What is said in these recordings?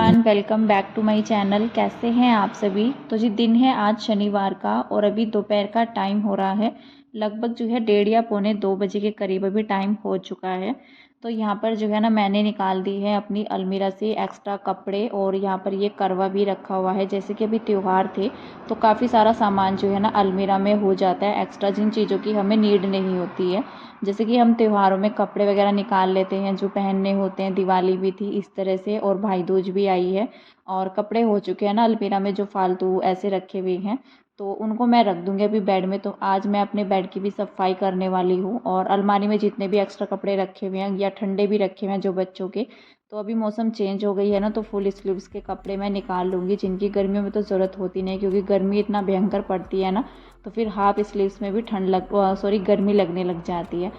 Everyone, welcome back to my channel. कैसे हैं आप सभी। तो जी दिन है आज शनिवार का और अभी दोपहर का टाइम हो रहा है। लगभग जो है 1:30 या पौने 2 बजे के करीब अभी टाइम हो चुका है। तो यहाँ पर जो है ना मैंने निकाल दी है अपनी अलमीरा से एक्स्ट्रा कपड़े और यहाँ पर ये करवा भी रखा हुआ है। जैसे कि अभी त्यौहार थे तो काफ़ी सारा सामान जो है ना अलमीरा में हो जाता है एक्स्ट्रा, जिन चीज़ों की हमें नीड नहीं होती है। जैसे कि हम त्योहारों में कपड़े वगैरह निकाल लेते हैं जो पहनने होते हैं, दिवाली भी थी इस तरह से और भाई दूज भी आई है और कपड़े हो चुके हैं ना अलमीरा में जो फालतू ऐसे रखे हुए हैं, तो उनको मैं रख दूंगी अभी बेड में। तो आज मैं अपने बेड की भी सफाई करने वाली हूँ और अलमारी में जितने भी एक्स्ट्रा कपड़े रखे हुए हैं या ठंडे भी रखे हुए हैं जो बच्चों के, तो अभी मौसम चेंज हो गई है ना तो फुल स्लीव्स के कपड़े मैं निकाल लूँगी, जिनकी गर्मियों में तो ज़रूरत होती नहीं क्योंकि गर्मी इतना भयंकर पड़ती है ना, तो फिर हाफ स्लीव्स में भी गर्मी लगने लग जाती है।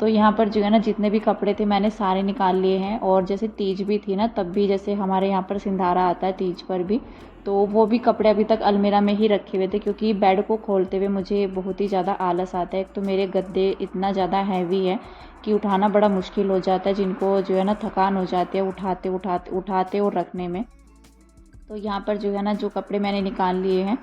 तो यहाँ पर जो है ना जितने भी कपड़े थे मैंने सारे निकाल लिए हैं। और जैसे तीज भी थी ना तब भी जैसे हमारे यहाँ पर सिंधारा आता है तीज पर भी, तो वो भी कपड़े अभी तक अलमीरा में ही रखे हुए थे क्योंकि बेड को खोलते हुए मुझे बहुत ही ज़्यादा आलस आता है। एक तो मेरे गद्दे इतना ज़्यादा हैवी है कि उठाना बड़ा मुश्किल हो जाता है, जिनको जो है ना थकान हो जाती है उठाते उठाते उठाते और रखने में। तो यहाँ पर जो है ना जो कपड़े मैंने निकाल लिए हैं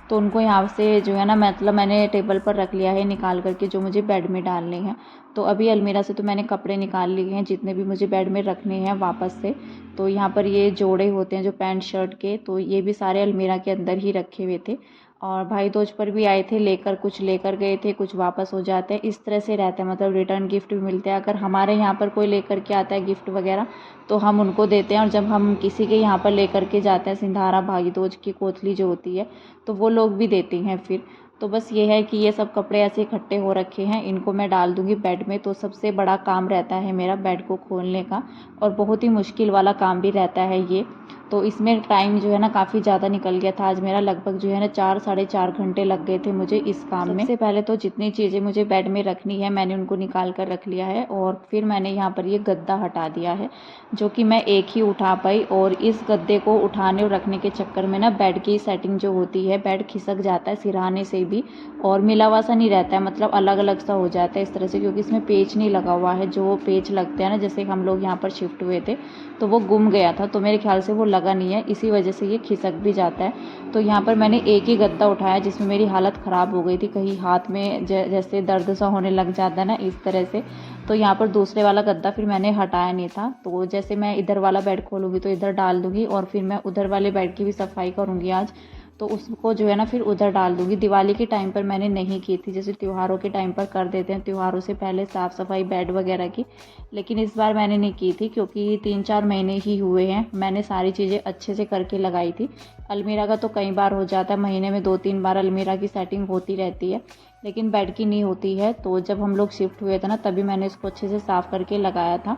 तो उनको यहाँ से जो है ना मतलब मैंने टेबल पर रख लिया है निकाल करके, जो मुझे बेड में डालने हैं। तो अभी अलमीरा से तो मैंने कपड़े निकाल लिए हैं जितने भी मुझे बेड में रखने हैं वापस से। तो यहाँ पर ये जोड़े होते हैं जो पैंट शर्ट के, तो ये भी सारे अलमीरा के अंदर ही रखे हुए थे। और भाई दूज पर भी आए थे लेकर, कुछ लेकर गए थे, कुछ वापस हो जाते हैं, इस तरह से रहता है। मतलब रिटर्न गिफ्ट भी मिलते हैं। अगर हमारे यहाँ पर कोई लेकर के आता है गिफ्ट वगैरह तो हम उनको देते हैं, और जब हम किसी के यहाँ पर लेकर के जाते हैं सिंधारा भाई दूज की कोतली जो होती है तो वो लोग भी देती हैं फिर। तो बस ये है कि ये सब कपड़े ऐसे इकट्ठे हो रखे हैं, इनको मैं डाल दूंगी बेड में। तो सबसे बड़ा काम रहता है मेरा बेड को खोलने का, और बहुत ही मुश्किल वाला काम भी रहता है ये। तो इसमें टाइम जो है ना काफ़ी ज़्यादा निकल गया था आज मेरा, लगभग जो है ना 4 साढ़े 4 घंटे लग गए थे मुझे इस काम में। सबसे पहले तो जितनी चीज़ें मुझे बेड में रखनी है मैंने उनको निकाल कर रख लिया है, और फिर मैंने यहाँ पर ये गद्दा हटा दिया है जो कि मैं एक ही उठा पाई। और इस गद्दे को उठाने और रखने के चक्कर में ना बेड की सेटिंग जो होती है, बेड खिसक जाता है सिरहाने से भी, और मिला हुआ सा नहीं रहता है, मतलब अलग अलग सा हो जाता है इस तरह से, क्योंकि इसमें पेच नहीं लगा हुआ है। जो पेच लगते हैं ना, जैसे हम लोग यहाँ पर शिफ्ट हुए थे तो वो गुम गया था, तो मेरे ख्याल से वो लगा नहीं है, इसी वजह से ये खिसक भी जाता है। तो यहाँ पर मैंने एक ही गद्दा उठाया जिसमें मेरी हालत ख़राब हो गई थी, कहीं हाथ में जैसे दर्द सा होने लग जाता है ना इस तरह से। तो यहाँ पर दूसरे वाला गद्दा फिर मैंने हटाया नहीं था। तो जैसे मैं इधर वाला बेड खोलूँगी तो इधर डाल दूँगी, और फिर मैं उधर वाले बेड की भी सफाई करूँगी आज, तो उसको जो है ना फिर उधर डाल दूँगी। दिवाली के टाइम पर मैंने नहीं की थी, जैसे त्योहारों के टाइम पर कर देते हैं त्योहारों से पहले साफ़ सफाई बेड वगैरह की, लेकिन इस बार मैंने नहीं की थी क्योंकि 3-4 महीने ही हुए हैं मैंने सारी चीज़ें अच्छे से करके लगाई थी। अलमीरा का तो कई बार हो जाता है, महीने में 2-3 बार अलमीरा की सेटिंग होती रहती है, लेकिन बेड की नहीं होती है। तो जब हम लोग शिफ्ट हुए थे ना तभी मैंने इसको अच्छे से साफ़ करके लगाया था।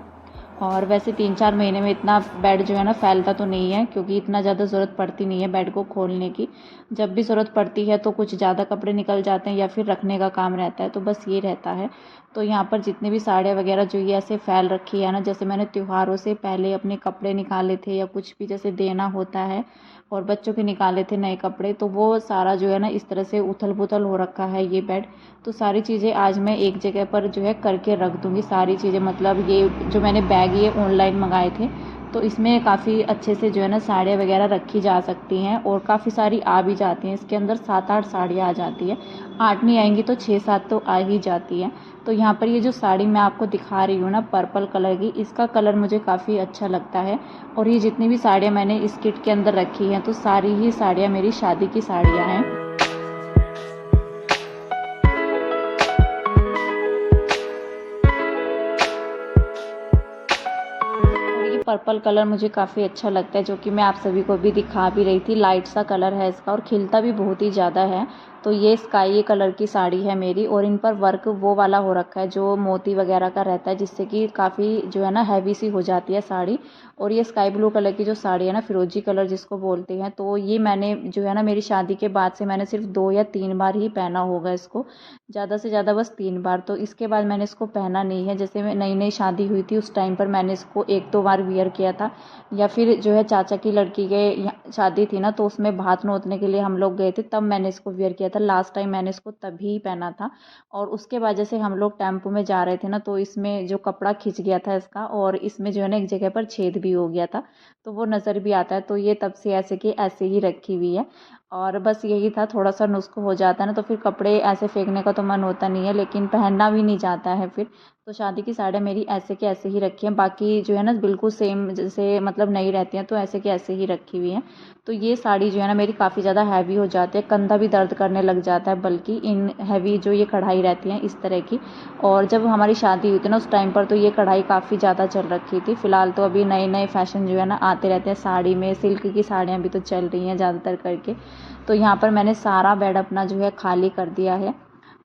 और वैसे 3-4 महीने में इतना बेड जो है ना फैलता तो नहीं है, क्योंकि इतना ज़्यादा ज़रूरत पड़ती नहीं है बेड को खोलने की। जब भी ज़रूरत पड़ती है तो कुछ ज़्यादा कपड़े निकल जाते हैं या फिर रखने का काम रहता है, तो बस ये रहता है। तो यहाँ पर जितनी भी साड़ियाँ वगैरह जो ये ऐसे फैल रखी है ना, जैसे मैंने त्योहारों से पहले अपने कपड़े निकाले थे या कुछ भी जैसे देना होता है, और बच्चों के निकाले थे नए कपड़े, तो वो सारा जो है ना इस तरह से उथल पुथल हो रखा है ये बेड। तो सारी चीज़ें आज मैं एक जगह पर जो है करके रख दूँगी सारी चीज़ें। मतलब ये जो मैंने बैग ये ऑनलाइन मंगाए थे तो इसमें काफ़ी अच्छे से जो है ना साड़ियाँ वगैरह रखी जा सकती हैं, और काफ़ी सारी आ भी जाती हैं। इसके अंदर 7-8 साड़ियाँ आ जाती है, 8 नहीं आएंगी तो 6-7 तो आ ही जाती हैं। तो यहाँ पर ये जो साड़ी मैं आपको दिखा रही हूँ ना पर्पल कलर की, इसका कलर मुझे काफ़ी अच्छा लगता है। और ये जितनी भी साड़ियाँ मैंने इस किट के अंदर रखी हैं तो सारी ही साड़ियाँ मेरी शादी की साड़ियाँ हैं। पर्पल कलर मुझे काफ़ी अच्छा लगता है, जो कि मैं आप सभी को भी दिखा भी रही थी। लाइट सा कलर है इसका और खिलता भी बहुत ही ज़्यादा है। तो ये स्काई कलर की साड़ी है मेरी, और इन पर वर्क वो वाला हो रखा है जो मोती वगैरह का रहता है, जिससे कि काफ़ी जो है ना हैवी सी हो जाती है साड़ी। और ये स्काई ब्लू कलर की जो साड़ी है ना, फिरोजी कलर जिसको बोलते हैं, तो ये मैंने जो है ना मेरी शादी के बाद से मैंने सिर्फ 2 या 3 बार ही पहना होगा इसको, ज़्यादा से ज़्यादा बस 3 बार। तो इसके बाद मैंने इसको पहना नहीं है। जैसे मैं नई नई शादी हुई थी उस टाइम पर मैंने इसको 1-2 बार वियर किया था, या फिर जो है चाचा की लड़की के शादी थी ना तो उसमें भात नोतने के लिए हम लोग गए थे, तब मैंने इसको वियर किया था। था, लास्ट टाइम मैंने इसको तभी पहना था। और उसके बाद जैसे हम लोग टेम्पो में जा रहे थे ना, तो इसमें जो कपड़ा खिंच गया था इसका, और इसमें जो है ना एक जगह पर छेद भी हो गया था, तो वो नज़र भी आता है। तो ये तब से ऐसे कि ऐसे ही रखी हुई है। और बस यही था, थोड़ा सा नुस्ख हो जाता है ना, तो फिर कपड़े ऐसे फेंकने का तो मन होता नहीं है, लेकिन पहनना भी नहीं जाता है फिर। तो शादी की साड़ियाँ मेरी ऐसे के ऐसे ही रखी हैं, बाकी जो है ना बिल्कुल सेम जैसे मतलब नहीं रहती हैं, तो ऐसे के ऐसे ही रखी हुई हैं। तो ये साड़ी जो है ना मेरी काफ़ी ज़्यादा हैवी हो जाती है, कंधा भी दर्द करने लग जाता है, बल्कि इन हैवी जो ये कढ़ाई रहती हैं इस तरह की। और जब हमारी शादी हुई थी ना उस टाइम पर तो ये कढ़ाई काफ़ी ज़्यादा चल रखी थी। फ़िलहाल तो अभी नए नए फैशन जो है ना आते रहते हैं साड़ी में, सिल्क की साड़ियाँ भी तो चल रही हैं ज़्यादातर करके। तो यहाँ पर मैंने सारा बेड अपना जो है खाली कर दिया है।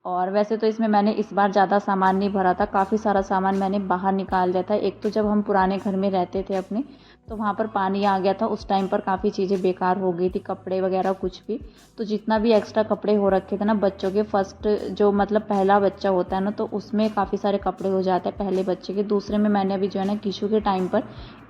और वैसे तो इसमें मैंने इस बार ज़्यादा सामान नहीं भरा था, काफ़ी सारा सामान मैंने बाहर निकाल दिया था। एक तो जब हम पुराने घर में रहते थे अपने, तो वहाँ पर पानी आ गया था, उस टाइम पर काफ़ी चीज़ें बेकार हो गई थी, कपड़े वगैरह कुछ भी। तो जितना भी एक्स्ट्रा कपड़े हो रखे थे ना बच्चों के, फर्स्ट जो मतलब पहला बच्चा होता है ना, तो उसमें काफ़ी सारे कपड़े हो जाते हैं पहले बच्चे के। दूसरे में मैंने अभी जो है ना किशु के टाइम पर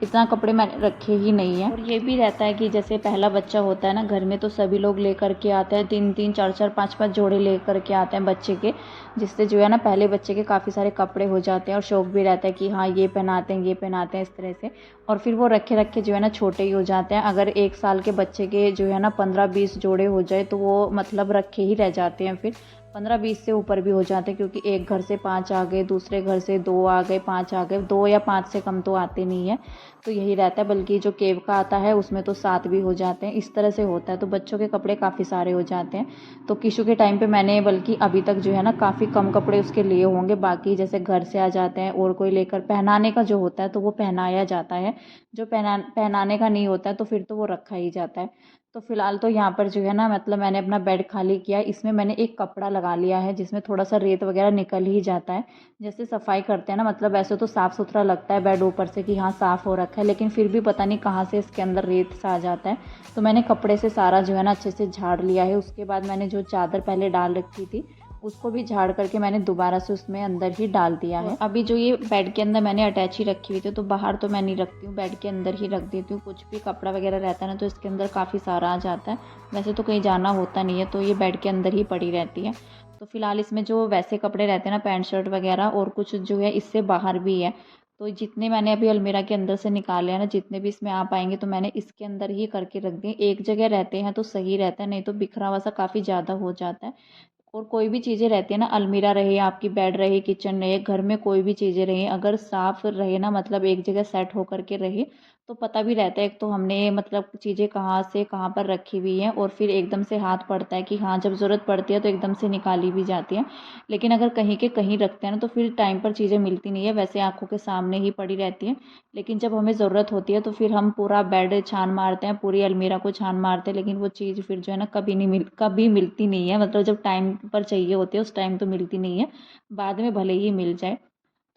इतना कपड़े मैंने रखे ही नहीं है। और ये भी रहता है कि जैसे पहला बच्चा होता है ना घर में, तो सभी लोग लेकर के आते हैं, 3-3 4-4 5-5 जोड़े लेकर के आते हैं बच्चे के, जिससे जो है ना पहले बच्चे के काफ़ी सारे कपड़े हो जाते हैं, और शौक भी रहता है कि हाँ ये पहनाते हैं ये पहनाते हैं इस तरह से। और फिर वो रखे रखे जो है ना छोटे ही हो जाते हैं। अगर 1 साल के बच्चे के जो है ना 15-20 जोड़े हो जाए तो वो मतलब रखे ही रह जाते हैं, फिर 15-20 से ऊपर भी हो जाते हैं, क्योंकि एक घर से 5 आ गए, दूसरे घर से 2 आ गए, 5 आ गए, 2 या 5 से कम तो आते नहीं है। तो यही रहता है, बल्कि जो केव का आता है उसमें तो 7 भी हो जाते हैं, इस तरह से होता है। तो बच्चों के कपड़े काफ़ी सारे हो जाते हैं। तो किशु के टाइम पे मैंने बल्कि अभी तक जो है ना काफ़ी कम कपड़े उसके लिए होंगे, बाकी जैसे घर से आ जाते हैं और कोई लेकर, पहनाने का जो होता है तो वो पहनाया जाता है, जो पहनाने का नहीं होता है तो फिर तो वो रखा ही जाता है। तो फिलहाल तो यहाँ पर जो है ना मतलब मैंने अपना बेड खाली किया, इसमें मैंने एक कपड़ा लगा लिया है जिसमें थोड़ा सा रेत वगैरह निकल ही जाता है। जैसे सफाई करते हैं ना, मतलब वैसे तो साफ़ सुथरा लगता है बेड ऊपर से कि हाँ साफ़ हो रखा है, लेकिन फिर भी पता नहीं कहाँ से इसके अंदर रेत सा आ जाता है। तो मैंने कपड़े से सारा जो है ना अच्छे से झाड़ लिया है। उसके बाद मैंने जो चादर पहले डाल रखी थी उसको भी झाड़ करके मैंने दोबारा से उसमें अंदर ही डाल दिया है। अभी जो ये बेड के अंदर मैंने अटैची रखी हुई थी, तो बाहर तो मैं नहीं रखती हूँ, बेड के अंदर ही रख देती हूँ। कुछ भी कपड़ा वगैरह रहता है ना तो इसके अंदर काफ़ी सारा आ जाता है। वैसे तो कहीं जाना होता नहीं है, तो ये बेड के अंदर ही पड़ी रहती है। तो फिलहाल इसमें जो वैसे कपड़े रहते हैं ना, पैंट शर्ट वगैरह, और कुछ जो है इससे बाहर भी है। तो जितने मैंने अभी अलमीरा के अंदर से निकाले हैं ना, जितने भी इसमें आ पाएंगे, तो मैंने इसके अंदर ही करके रख दिए। एक जगह रहते हैं तो सही रहता है, नहीं तो बिखरा हुआ सा काफ़ी ज़्यादा हो जाता है। और कोई भी चीज़ें रहती है ना, अलमीरा रहे, आपकी बेड रहे, किचन रहे, घर में कोई भी चीज़ें रहे, अगर साफ़ रहे ना, मतलब एक जगह सेट होकर के रहे, तो पता भी रहता है एक तो हमने मतलब चीज़ें कहाँ से कहाँ पर रखी हुई हैं, और फिर एकदम से हाथ पड़ता है कि हाँ जब ज़रूरत पड़ती है तो एकदम से निकाली भी जाती है। लेकिन अगर कहीं के कहीं रखते हैं ना, तो फिर टाइम पर चीज़ें मिलती नहीं है, वैसे आंखों के सामने ही पड़ी रहती हैं। लेकिन जब हमें ज़रूरत होती है तो फिर हम पूरा बेड छान मारते हैं, पूरी अलमीरा को छान मारते हैं, लेकिन वो चीज़ फिर जो है ना कभी मिलती नहीं है। मतलब जब टाइम पर चाहिए होती है उस टाइम तो मिलती नहीं है, बाद में भले ही मिल जाए।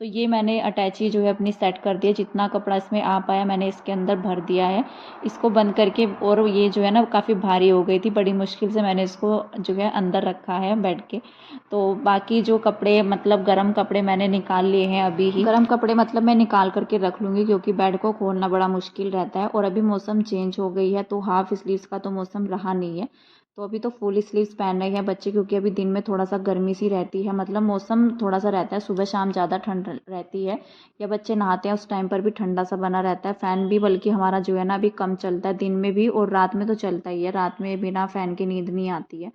तो ये मैंने अटैची जो है अपनी सेट कर दिया, जितना कपड़ा इसमें आ पाया मैंने इसके अंदर भर दिया है, इसको बंद करके। और ये जो है ना काफ़ी भारी हो गई थी, बड़ी मुश्किल से मैंने इसको जो है अंदर रखा है बेड के। तो बाकी जो कपड़े मतलब गर्म कपड़े मैंने निकाल लिए हैं अभी ही। गर्म कपड़े मतलब मैं निकाल करके रख लूँगी, क्योंकि बेड को खोलना बड़ा मुश्किल रहता है, और अभी मौसम चेंज हो गई है, तो हाफ स्लीव्स का तो मौसम रहा नहीं है। तो अभी तो फुल स्लीव्स पहन रहे हैं बच्चे, क्योंकि अभी दिन में थोड़ा सा गर्मी सी रहती है, मतलब मौसम थोड़ा सा रहता है, सुबह शाम ज़्यादा ठंड रहती है, या बच्चे नहाते हैं उस टाइम पर भी ठंडा सा बना रहता है। फ़ैन भी बल्कि हमारा जो है ना अभी कम चलता है, दिन में भी और रात में तो चलता ही है, रात में बिना फ़ैन के नींद नहीं आती है।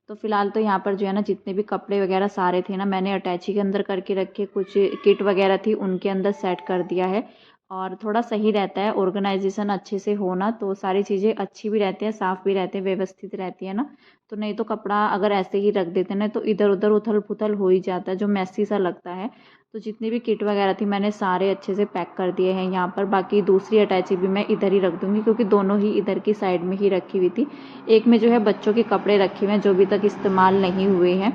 तो फिलहाल तो यहाँ पर जो है ना जितने भी कपड़े वगैरह सारे थे ना, मैंने अटैची के अंदर करके रखे, कुछ किट वगैरह थी उनके अंदर सेट कर दिया है। और थोड़ा सही रहता है, ऑर्गेनाइजेशन अच्छे से होना तो सारी चीज़ें अच्छी भी रहती हैं, साफ़ भी रहते हैं, व्यवस्थित रहती है ना। तो नहीं तो कपड़ा अगर ऐसे ही रख देते ना, तो इधर उधर उथल पुथल हो ही जाता है, जो मैसी सा लगता है। तो जितनी भी किट वगैरह थी मैंने सारे अच्छे से पैक कर दिए हैं यहाँ पर। बाकी दूसरी अटैची भी मैं इधर ही रख दूँगी, क्योंकि दोनों ही इधर की साइड में ही रखी हुई थी। एक में जो है बच्चों के कपड़े रखे हुए हैं जो अभी तक इस्तेमाल नहीं हुए हैं,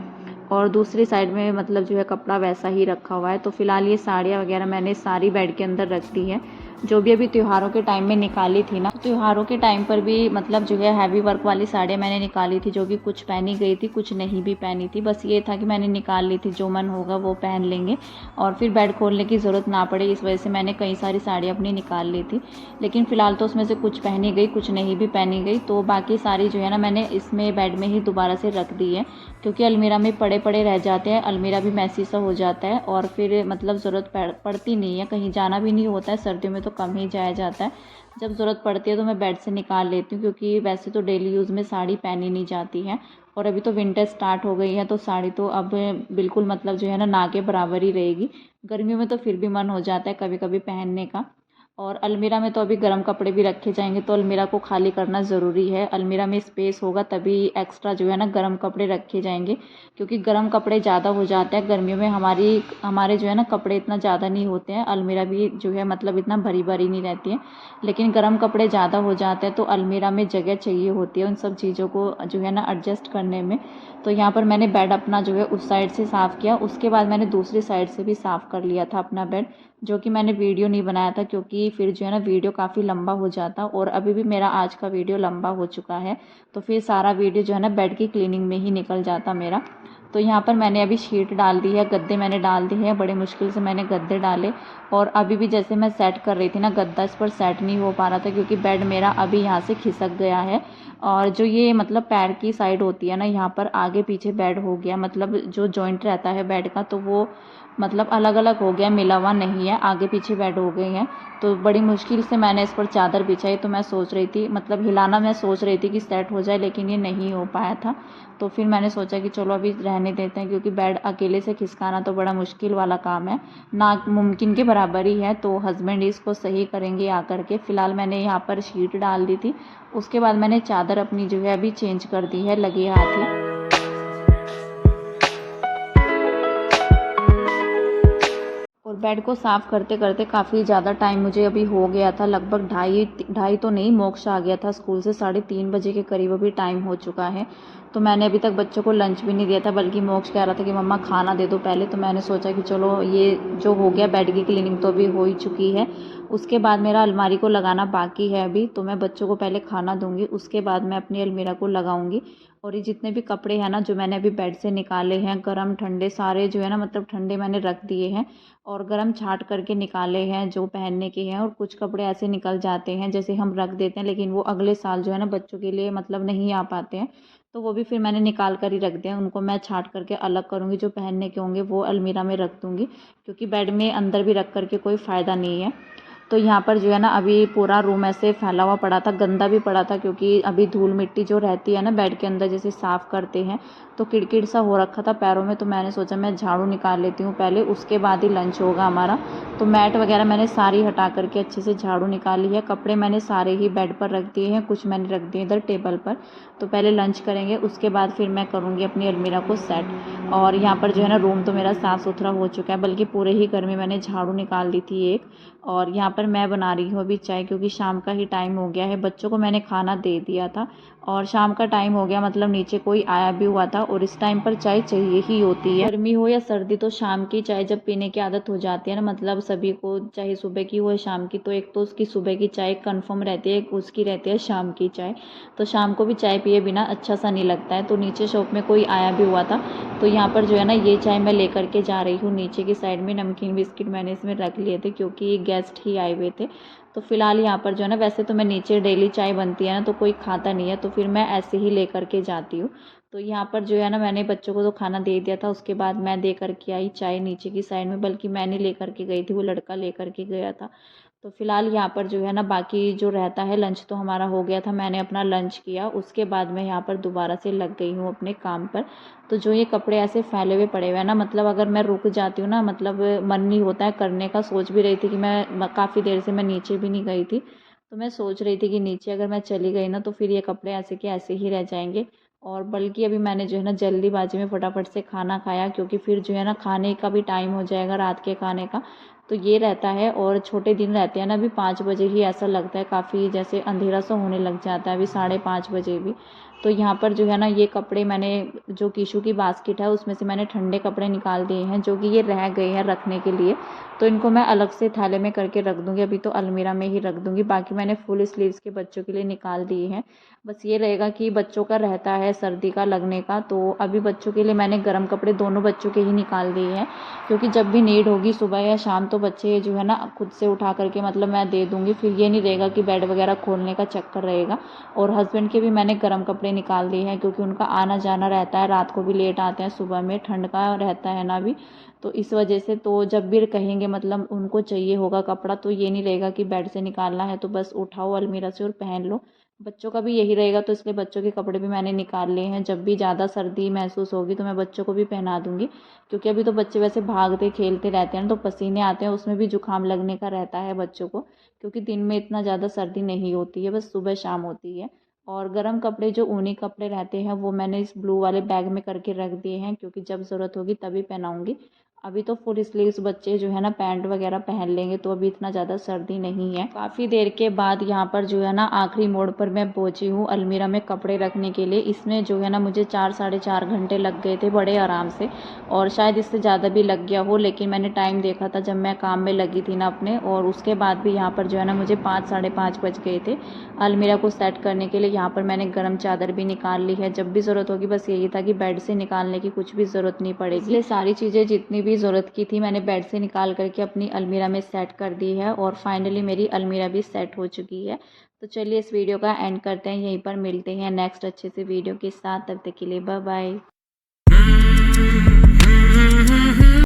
और दूसरी साइड में मतलब जो है कपड़ा वैसा ही रखा हुआ है। तो फिलहाल ये साड़ियाँ वगैरह मैंने सारी बेड के अंदर रख दी है। जो भी अभी त्योहारों के टाइम में निकाली थी ना, त्योहारों के टाइम पर भी मतलब जो है हैवी वर्क वाली साड़ियाँ मैंने निकाली थी, जो कि कुछ पहनी गई थी, कुछ नहीं भी पहनी थी। बस ये था कि मैंने निकाल ली थी, जो मन होगा वो पहन लेंगे और फिर बेड खोलने की ज़रूरत ना पड़े, इस वजह से मैंने कई सारी साड़ियाँ अपनी निकाल ली थी। लेकिन फ़िलहाल तो उसमें से कुछ पहनी गई, कुछ नहीं भी पहनी गई, तो बाकी सारी जो है ना मैंने इसमें बेड में ही दोबारा से रख दी है, क्योंकि अलमीरा में पड़े पड़े रह जाते हैं, अलमीरा भी मैसी सा हो जाता है और फिर मतलब ज़रूरत पड़ती नहीं है, कहीं जाना भी नहीं होता है, सर्दियों में तो कम ही जाया जाता है। जब ज़रूरत पड़ती है तो मैं बेड से निकाल लेती हूँ, क्योंकि वैसे तो डेली यूज़ में साड़ी पहनी नहीं जाती है और अभी तो विंटर स्टार्ट हो गई है, तो साड़ी तो अब बिल्कुल मतलब जो है ना के बराबर ही रहेगी। गर्मियों में तो फिर भी मन हो जाता है कभी कभी पहनने का। और अलमीरा में तो अभी गर्म कपड़े भी रखे जाएंगे, तो अलमीरा को खाली करना ज़रूरी है। अलमीरा में स्पेस होगा तभी एक्स्ट्रा जो है ना गर्म कपड़े रखे जाएंगे, क्योंकि गर्म कपड़े ज़्यादा हो जाते हैं गर्मियों में। हमारे जो है ना कपड़े इतना ज़्यादा नहीं होते हैं, अलमीरा भी जो है मतलब इतना भरी भरी नहीं रहती है, लेकिन गर्म कपड़े ज़्यादा हो जाते हैं तो अलमीरा में जगह चाहिए होती है उन सब चीज़ों को जो है ना एडजस्ट करने में। तो यहाँ पर मैंने बेड अपना जो है उस साइड से साफ़ किया, उसके बाद मैंने दूसरी साइड से भी साफ़ कर लिया था अपना बेड, जो कि मैंने वीडियो नहीं बनाया था, क्योंकि फिर जो है ना वीडियो काफ़ी लंबा हो जाता और अभी भी मेरा आज का वीडियो लंबा हो चुका है, तो फिर सारा वीडियो जो है ना बेड की क्लीनिंग में ही निकल जाता मेरा। तो यहाँ पर मैंने अभी शीट डाल दी है, गद्दे मैंने डाल दिए हैं, बड़े मुश्किल से मैंने गद्दे डाले। और अभी भी जैसे मैं सेट कर रही थी ना गद्दा, इस पर सेट नहीं हो पा रहा था, क्योंकि बेड मेरा अभी यहाँ से खिसक गया है और जो ये मतलब पैर की साइड होती है ना, यहाँ पर आगे पीछे बेड हो गया, मतलब जो जॉइंट रहता है बेड का, तो वो मतलब अलग अलग हो गया, मिला हुआ नहीं है, आगे पीछे बेड हो गए हैं। तो बड़ी मुश्किल से मैंने इस पर चादर बिछाई, तो मैं सोच रही थी मतलब हिलाना मैं सोच रही थी कि सेट हो जाए, लेकिन ये नहीं हो पाया था। तो फिर मैंने सोचा कि चलो अभी रहने देते हैं, क्योंकि बेड अकेले से खिसकाना तो बड़ा मुश्किल वाला काम है, ना मुमकिन के बराबर ही है, तो हस्बैंड इसको सही करेंगे आकर के। फ़िलहाल मैंने यहाँ पर शीट डाल दी थी, उसके बाद मैंने चादर अपनी जो है अभी चेंज कर दी है लगे हाथ ही। और बेड को साफ़ करते करते काफ़ी ज़्यादा टाइम मुझे अभी हो गया था, लगभग ढाई ढाई तो नहीं, मोक्ष आ गया था स्कूल से, 3:30 बजे के करीब अभी टाइम हो चुका है। तो मैंने अभी तक बच्चों को लंच भी नहीं दिया था, बल्कि मोक्ष कह रहा था कि मम्मा खाना दे दो पहले। तो मैंने सोचा कि चलो ये जो हो गया बेड की क्लीनिंग तो अभी हो ही चुकी है, उसके बाद मेरा अलमारी को लगाना बाकी है अभी, तो मैं बच्चों को पहले खाना दूंगी, उसके बाद मैं अपनी अलमीरा को लगाऊंगी। और ये जितने भी कपड़े हैं ना जो मैंने अभी बेड से निकाले हैं, गर्म ठंडे सारे जो है ना मतलब ठंडे मैंने रख दिए हैं और गर्म छाट करके निकाले हैं जो पहनने के हैं। और कुछ कपड़े ऐसे निकल जाते हैं जैसे हम रख देते हैं, लेकिन वो अगले साल जो है ना बच्चों के लिए मतलब नहीं आ पाते हैं, तो वो भी फिर मैंने निकाल कर ही रख दिया। उनको मैं छाट करके अलग करूँगी, जो पहनने के होंगे वो अलमीरा में रख दूँगी, क्योंकि बेड में अंदर भी रख करके कोई फ़ायदा नहीं है। तो यहाँ पर जो है ना अभी पूरा रूम ऐसे फैला हुआ पड़ा था, गंदा भी पड़ा था, क्योंकि अभी धूल मिट्टी जो रहती है ना बेड के अंदर जैसे साफ़ करते हैं, तो किड़किड़ सा हो रखा था पैरों में। तो मैंने सोचा मैं झाड़ू निकाल लेती हूँ पहले, उसके बाद ही लंच होगा हमारा। तो मैट वगैरह मैंने सारी हटा करके अच्छे से झाड़ू निकाल ली है, कपड़े मैंने सारे ही बेड पर रख दिए हैं, कुछ मैंने रख दिए इधर टेबल पर। तो पहले लंच करेंगे, उसके बाद फिर मैं करूँगी अपनी अलमीरा को सेट। और यहाँ पर जो है ना रूम तो मेरा साफ़ सुथरा हो चुका है, बल्कि पूरे ही घर में मैंने झाड़ू निकाल दी थी एक। और यहाँ पर मैं बना रही हूँ अभी चाय, क्योंकि शाम का ही टाइम हो गया है, बच्चों को मैंने खाना दे दिया था और शाम का टाइम हो गया, मतलब नीचे कोई आया भी हुआ था, और इस टाइम पर चाय चाहिए ही होती है, गर्मी हो या सर्दी, तो शाम की चाय जब पीने की आदत हो जाती है ना, मतलब सभी को, चाहे सुबह की हो या शाम की, तो एक तो उसकी सुबह की चाय कंफर्म रहती है, उसकी रहती है शाम की चाय। तो शाम को भी चाय पिए बिना अच्छा सा नहीं लगता है। तो नीचे शॉप में कोई आया भी हुआ था, तो यहाँ पर जो है ना ये चाय मैं लेकर के जा रही हूँ नीचे की साइड में। नमकीन बिस्किट मैंने इसमें रख लिए थे, क्योंकि गेस्ट ही आए हुए थे। तो फिलहाल यहाँ पर जो है ना, वैसे तो मैं नीचे डेली चाय बनती है ना तो कोई खाता नहीं है, तो फिर मैं ऐसे ही लेकर के जाती हूँ। तो यहाँ पर जो है ना मैंने बच्चों को तो खाना दे दिया था, उसके बाद मैं दे करके आई चाय नीचे की साइड में, बल्कि मैं नहीं लेकर के गई थी, वो लड़का लेकर के गया था। तो फिलहाल यहाँ पर जो है ना बाकी जो रहता है, लंच तो हमारा हो गया था, मैंने अपना लंच किया, उसके बाद मैं यहाँ पर दोबारा से लग गई हूँ अपने काम पर। तो जो ये कपड़े ऐसे फैले हुए पड़े हुए हैं ना, मतलब अगर मैं रुक जाती हूँ ना, मतलब मन नहीं होता है करने का। सोच भी रही थी कि मैं काफ़ी देर से मैं नीचे भी नहीं गई थी, तो मैं सोच रही थी कि नीचे अगर मैं चली गई ना तो फिर ये कपड़े ऐसे के ऐसे ही रह जाएंगे। और बल्कि अभी मैंने जो है ना जल्दीबाजी में फटाफट से खाना खाया, क्योंकि फिर जो है ना खाने का भी टाइम हो जाएगा, रात के खाने का। तो ये रहता है, और छोटे दिन रहते हैं ना, अभी 5 बजे ही ऐसा लगता है, काफ़ी जैसे अंधेरा सा होने लग जाता है, अभी 5:30 बजे भी। तो यहाँ पर जो है ना ये कपड़े मैंने जो कीशु की बास्केट है उसमें से मैंने ठंडे कपड़े निकाल दिए हैं, जो कि ये रह गए हैं रखने के लिए। तो इनको मैं अलग से थैले में करके रख दूँगी, अभी तो अलमीरा में ही रख दूँगी। बाकी मैंने फुल स्लीव्स के बच्चों के लिए निकाल दिए हैं। बस ये रहेगा कि बच्चों का रहता है सर्दी का लगने का, तो अभी बच्चों के लिए मैंने गर्म कपड़े दोनों बच्चों के ही निकाल दिए हैं, क्योंकि जब भी नीड होगी सुबह या शाम तो बच्चे जो है ना खुद से उठा करके मतलब मैं दे दूँगी, फिर ये नहीं रहेगा कि बेड वगैरह खोलने का चक्कर रहेगा। और हस्बैंड के भी मैंने गर्म कपड़े निकाल दिए हैं, क्योंकि उनका आना जाना रहता है, रात को भी लेट आते हैं, सुबह में ठंड का रहता है ना अभी, तो इस वजह से तो जब भी कहेंगे मतलब उनको चाहिए होगा कपड़ा, तो ये नहीं रहेगा कि बेड से निकालना है तो बस उठाओ अलमीरा से और पहन लो। बच्चों का भी यही रहेगा, तो इसलिए बच्चों के कपड़े भी मैंने निकाल लिए हैं। जब भी ज़्यादा सर्दी महसूस होगी तो मैं बच्चों को भी पहना दूँगी, क्योंकि अभी तो बच्चे वैसे भागते खेलते रहते हैं तो पसीने आते हैं, उसमें भी जुकाम लगने का रहता है बच्चों को, क्योंकि दिन में इतना ज़्यादा सर्दी नहीं होती है, बस सुबह शाम होती है। और गर्म कपड़े जो ऊनी कपड़े रहते हैं वो मैंने इस ब्लू वाले बैग में करके रख दिए हैं, क्योंकि जब ज़रूरत होगी तभी पहनाऊँगी। अभी तो फुल स्लीव्स बच्चे जो है ना पैंट वगैरह पहन लेंगे, तो अभी इतना ज़्यादा सर्दी नहीं है। काफ़ी देर के बाद यहाँ पर जो है ना आखिरी मोड़ पर मैं पहुँची हूँ अलमीरा में कपड़े रखने के लिए। इसमें जो है ना मुझे 4 साढ़े 4 घंटे लग गए थे बड़े आराम से, और शायद इससे ज़्यादा भी लग गया हो, लेकिन मैंने टाइम देखा था जब मैं काम में लगी थी ना अपने, और उसके बाद भी यहाँ पर जो है ना मुझे 5 साढ़े 5 बज गए थे अलमीरा को सेट करने के लिए। यहाँ पर मैंने गर्म चादर भी निकाल ली है, जब भी ज़रूरत होगी, बस यही था कि बेड से निकालने की कुछ भी ज़रूरत नहीं पड़ेगी, इसलिए सारी चीज़ें जितनी भी ज़रूरत की थी मैंने बेड से निकाल करके अपनी अलमीरा में सेट कर दी है, और फाइनली मेरी अलमीरा भी सेट हो चुकी है। तो चलिए इस वीडियो का एंड करते हैं, यहीं पर मिलते हैं नेक्स्ट अच्छे से वीडियो के साथ, तब तक के लिए बाय बाय।